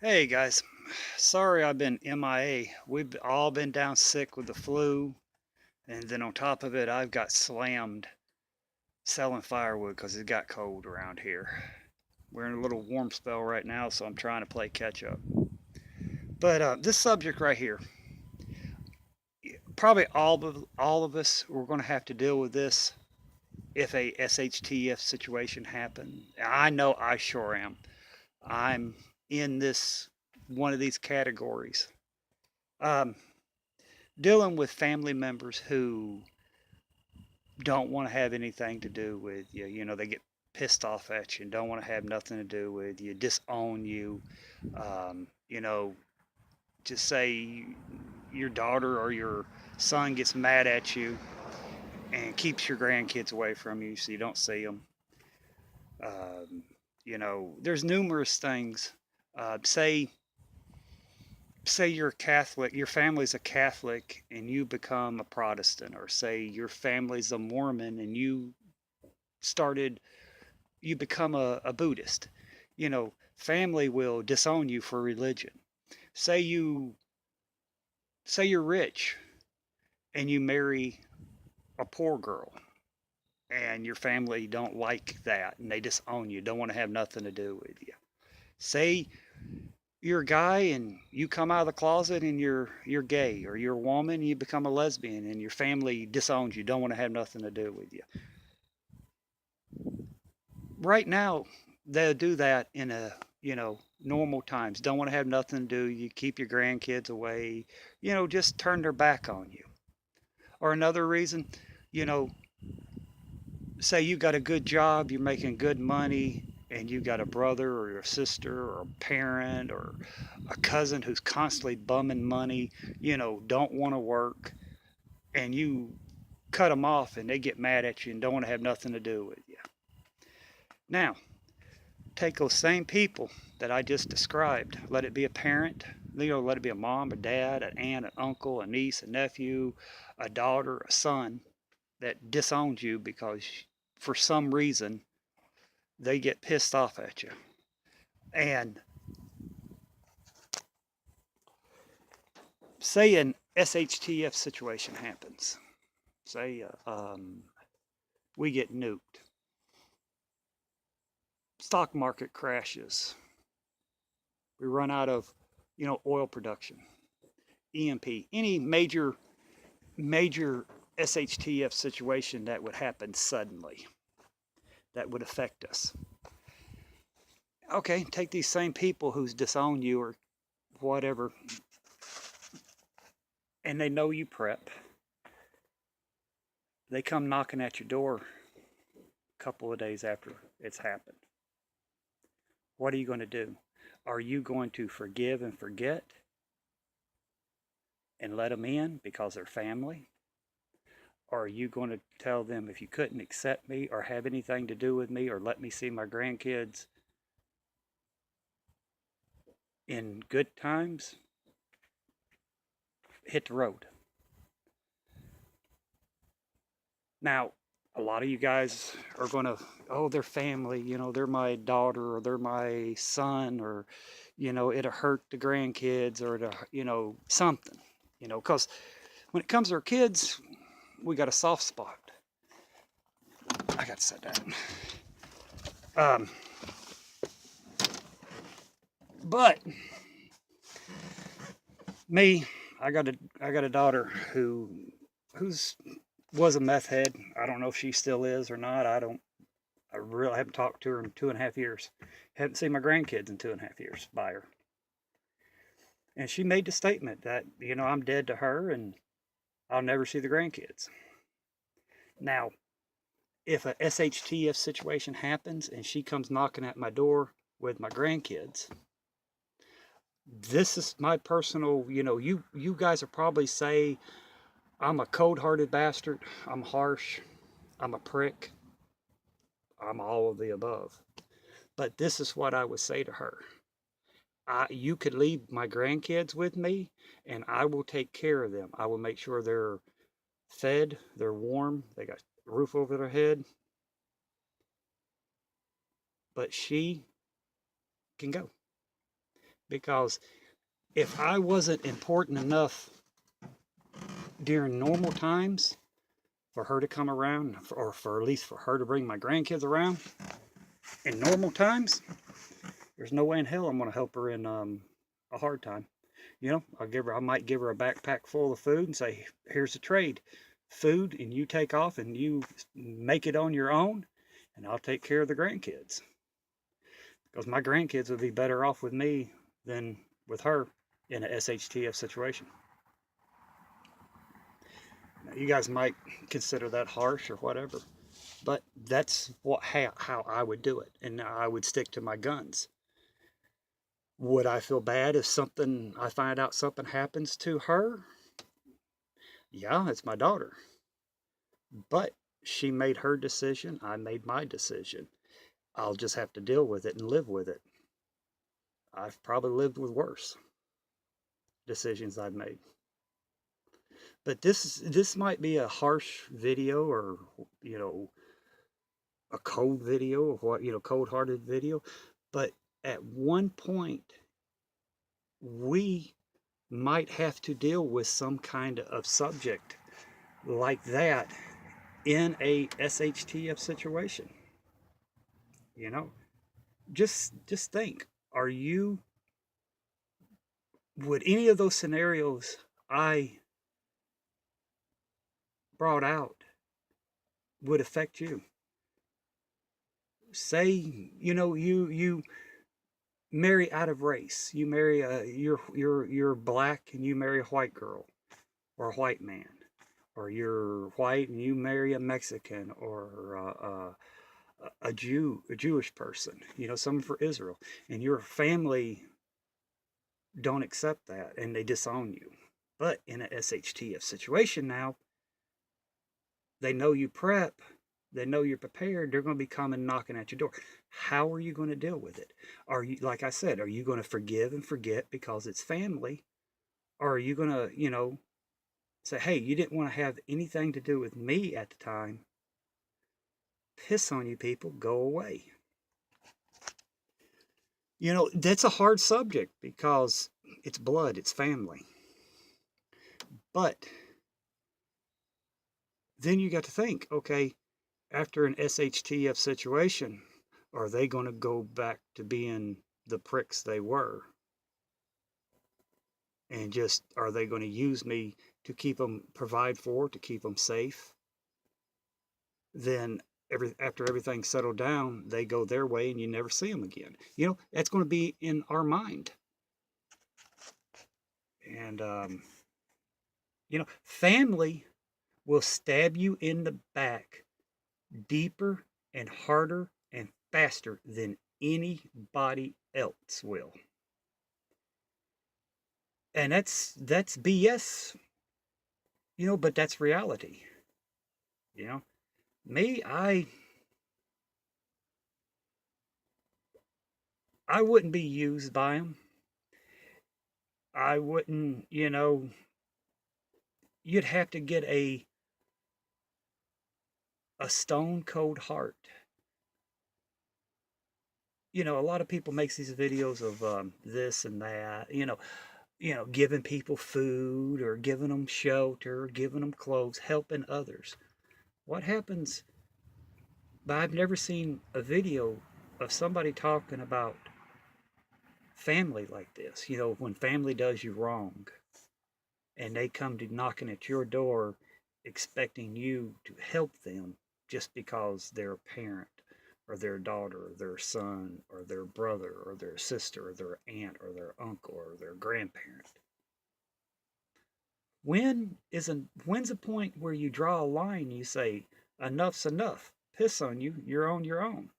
Hey guys, sorry I've been MIA. We've all been down sick with the flu, and then on top of it, I've got slammed selling firewood because it got cold around here. We're in a little warm spell right now, so I'm trying to play catch up. But this subject right here, probably all of us, we're going to have to deal with this if a SHTF situation happens. I know I sure am. I'm in this one of these categories. Um, Dealing with family members who don't want to have anything to do with you. You know, they get pissed off at you and don't want to have nothing to do with you, disown you. You know, just say your daughter or your son gets mad at you and keeps your grandkids away from you so you don't see them. Um, you know, there's numerous things. Say you're Catholic, your family's a Catholic and you become a Protestant, or say your family's a Mormon and started, you become a Buddhist. You know, family will disown you for religion. Say you're rich and you marry a poor girl and your family don't like that and they disown you, don't want to have nothing to do with you. Say you're a guy and you come out of the closet and you're gay, or you're a woman and you become a lesbian and your family disowns you, don't want to have nothing to do with you. Right now they'll do that in a, normal times. Don't want to have nothing to do, you keep your grandkids away, just turn their back on you. Or another reason, you know say you got a good job, you're making good money, and you got a brother or a sister or a parent or a cousin who's constantly bumming money, don't want to work, and you cut them off and they get mad at you and don't want to have nothing to do with you. Now, take those same people that I just described, let it be a parent, let it be a mom, a dad, an aunt, an uncle, a niece, a nephew, a daughter, a son, that disowns you because for some reason they get pissed off at you. And say an SHTF situation happens. Say we get nuked. Stock market crashes. We run out of, oil production. EMP. Any major SHTF situation that would happen suddenly that would affect us. Okay, take these same people who's disowned you or whatever, and they know you prep. They come knocking at your door a couple of days after it's happened. What are you going to do? Are you going to forgive and forget and let them in because they're family? Or are you going to tell them, if you couldn't accept me or have anything to do with me or let me see my grandkids in good times, hit the road? Now, a lot of you guys are going to, oh, they're family, they're my daughter or they're my son, or, it'll hurt the grandkids, or it'll, something, because when it comes to our kids, we got a soft spot. I got to set that. But me, I got a daughter who's was a meth head. I don't know if she still is or not. I really haven't talked to her in 2.5 years. Haven't seen my grandkids in 2.5 years by her. And she made the statement that, I'm dead to her and I'll never see the grandkids. Now, if a SHTF situation happens and she comes knocking at my door with my grandkids, this is my personal, you guys will probably say I'm a cold-hearted bastard, I'm harsh, I'm a prick, I'm all of the above. But this is what I would say to her. You could leave my grandkids with me and I will take care of them. I will make sure they're fed, they're warm, they got a roof over their head. But she can go. Because if I wasn't important enough during normal times for her to come around, or for at least for her to bring my grandkids around in normal times, there's no way in hell I'm going to help her in a hard time. You know, I might give her a backpack full of food and say, here's the trade. Food, and you take off and you make it on your own, and I'll take care of the grandkids. Because my grandkids would be better off with me than with her in a SHTF situation. Now, you guys might consider that harsh or whatever, but that's how I would do it, and I would stick to my guns. Would I feel bad if I find out something happens to her? Yeah, it's my daughter. But she made her decision, I made my decision. I'll just have to deal with it and live with it. I've probably lived with worse decisions I've made. But this might be a harsh video, or a cold video, or cold-hearted video. But at one point, we might have to deal with some kind of subject like that in a SHTF situation. You know, just think, would any of those scenarios I brought out would affect you? Say, you marry out of race. You marry you're black and you marry a white girl or a white man, or you're white and you marry a Mexican, or a Jewish person. Someone for Israel, and your family don't accept that and they disown you. But in a SHTF situation now, they know you prep, they know you're prepared, they're going to be coming knocking at your door. How are you going to deal with it? Are you, like I said, are you going to forgive and forget because it's family? Or are you going to, say, hey, you didn't want to have anything to do with me at the time. Piss on you people, go away. That's a hard subject because it's blood, it's family. But then you got to think, okay, after an SHTF situation, are they going to go back to being the pricks they were? And just, are they going to use me to provide for, to keep them safe? Then after everything's settled down, they go their way and you never see them again. That's going to be in our mind. And, family will stab you in the back deeper and harder and faster than anybody else will. And that's BS, but that's reality. Me, I wouldn't be used by them. I wouldn't, you'd have to get a stone cold heart. A lot of people makes these videos of this and that, giving people food or giving them shelter, giving them clothes, helping others. What happens? But I've never seen a video of somebody talking about family like this. When family does you wrong and they come to knocking at your door expecting you to help them just because they're a parent, or their daughter, or their son, or their brother, or their sister, or their aunt, or their uncle, or their grandparent. When's a point where you draw a line and you say, enough's enough, piss on you, you're on your own?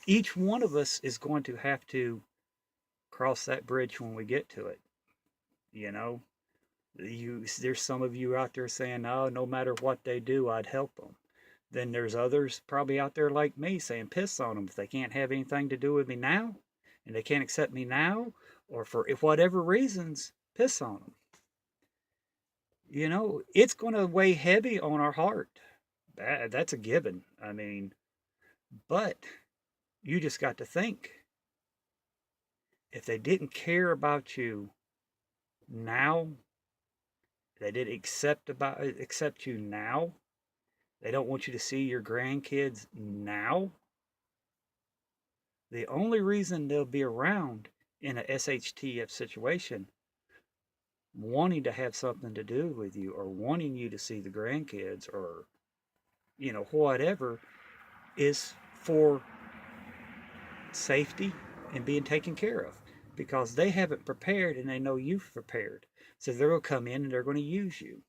Each one of us is going to have to cross that bridge when we get to it. There's some of you out there saying, oh, no matter what they do, I'd help them. Then there's others probably out there like me saying, piss on them. If they can't have anything to do with me now, and they can't accept me now, or for whatever reasons, piss on them. It's going to weigh heavy on our heart. That's a given. But you just got to think, If they didn't care about you now, they didn't accept you now, they don't want you to see your grandkids now, the only reason they'll be around in a SHTF situation, wanting to have something to do with you or wanting you to see the grandkids or, whatever, is for safety and being taken care of because they haven't prepared and they know you've prepared. So they're going to come in and they're going to use you.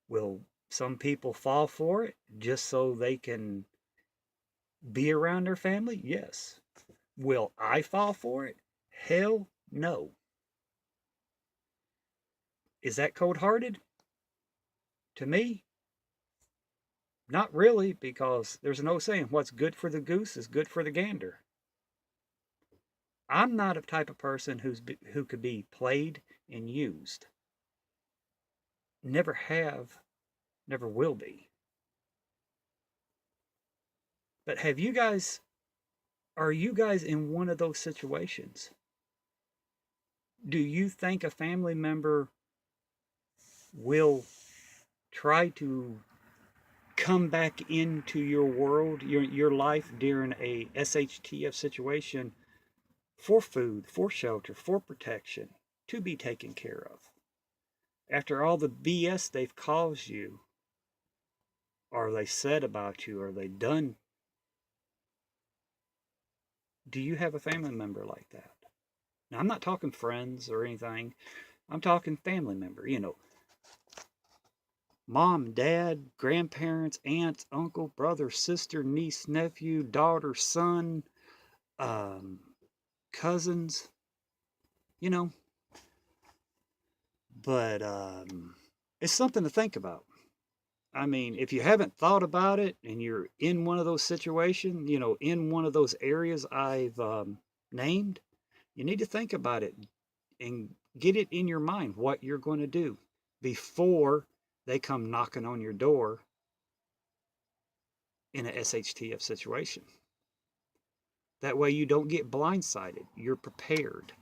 Will some people fall for it just so they can be around their family? Yes. Will I fall for it? Hell no. Is that cold hearted? To me, not really, because there's an old saying, what's good for the goose is good for the gander. I'm not a type of person who could be played and used. Never have, never will be. But are you guys in one of those situations? Do you think a family member will try to come back into your world, your life during a SHTF situation for food, for shelter, for protection, to be taken care of? After all the BS they've caused you, or they said about you, or they done, do you have a family member like that? Now, I'm not talking friends or anything. I'm talking family member, mom, dad, grandparents, aunts, uncle, brother, sister, niece, nephew, daughter, son, um, cousins, you know. But it's something to think about. I mean, if you haven't thought about it and you're in one of those situations, in one of those areas I've named, you need to think about it and get it in your mind what you're going to do before they come knocking on your door in a SHTF situation. That way you don't get blindsided. You're prepared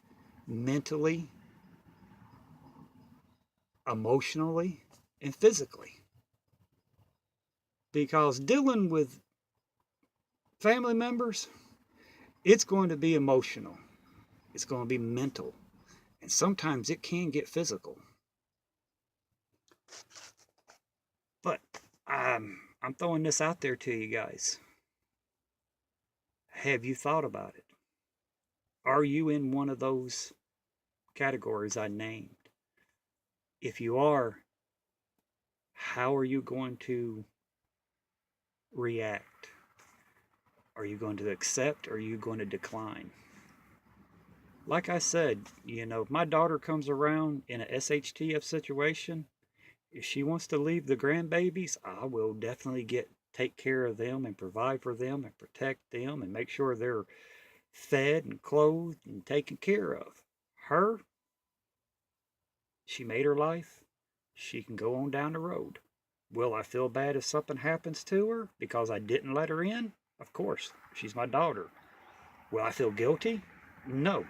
mentally, emotionally, and physically. Because dealing with family members, it's going to be emotional, it's going to be mental, and sometimes it can get physical. But I'm throwing this out there to you guys. Have you thought about it? Are you in one of those categories I named? If you are, how are you going to react? Are you going to accept or are you going to decline? Like I said, if my daughter comes around in a SHTF situation, if she wants to leave the grandbabies, I will definitely take care of them and provide for them and protect them and make sure they're fed and clothed and taken care of. Her, she made her life. She can go on down the road. Will I feel bad if something happens to her because I didn't let her in? Of course, she's my daughter. Will I feel guilty? No.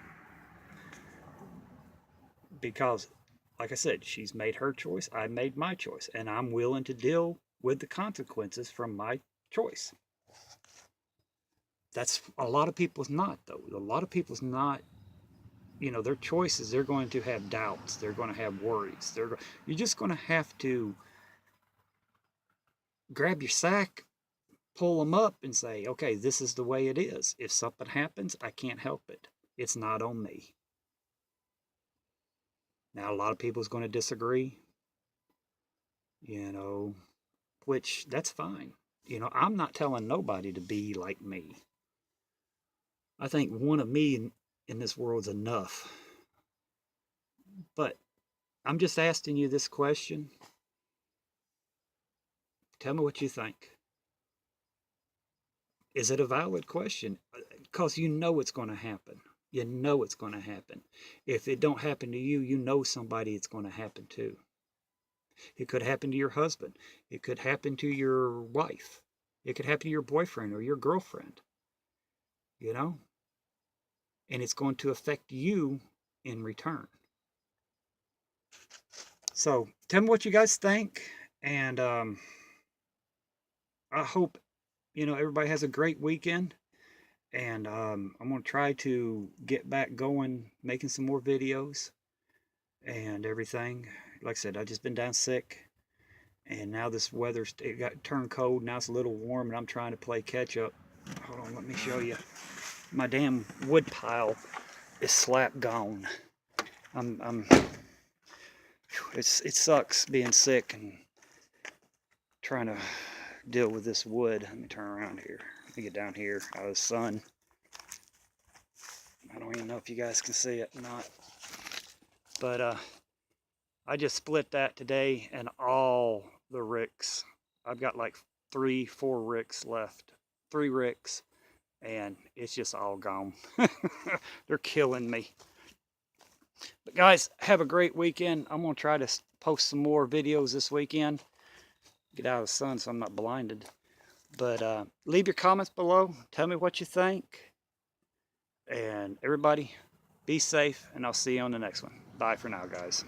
Because, like I said, she's made her choice, I made my choice, and I'm willing to deal with the consequences from my choice. That's a lot of people's not, though. A lot of people's not, their choices, they're going to have doubts, they're going to have worries. You're just going to have to grab your sack, pull them up, and say, okay, this is the way it is. If something happens, I can't help it. It's not on me. Now, a lot of people's going to disagree, which that's fine. I'm not telling nobody to be like me. I think one of me in this world's enough. But I'm just asking you this question. Tell me what you think. Is it a valid question? Because you know it's going to happen. You know it's going to happen. If it don't happen to you, you know somebody it's going to happen to. It could happen to your husband. It could happen to your wife. It could happen to your boyfriend or your girlfriend. You know? and it's going to affect you in return. So tell me what you guys think, and I hope everybody has a great weekend. And I'm going to try to get back going, making some more videos and everything. Like I said, I've just been down sick, and now this weather's it got turned cold. Now it's a little warm, and I'm trying to play catch up. Hold on, let me show you. My damn wood pile is slap gone. It sucks being sick and trying to deal with this wood. Let me turn around here. Let me get down here out of the sun. I don't even know if you guys can see it or not. But I just split that today, and all the ricks. I've got like 3-4 ricks left. 3 ricks, and it's just all gone. They're killing me. But guys, have a great weekend. I'm going to try to post some more videos this weekend. Get out of the sun so I'm not blinded. But leave your comments below. Tell me what you think. And everybody, be safe, and I'll see you on the next one. Bye for now, guys.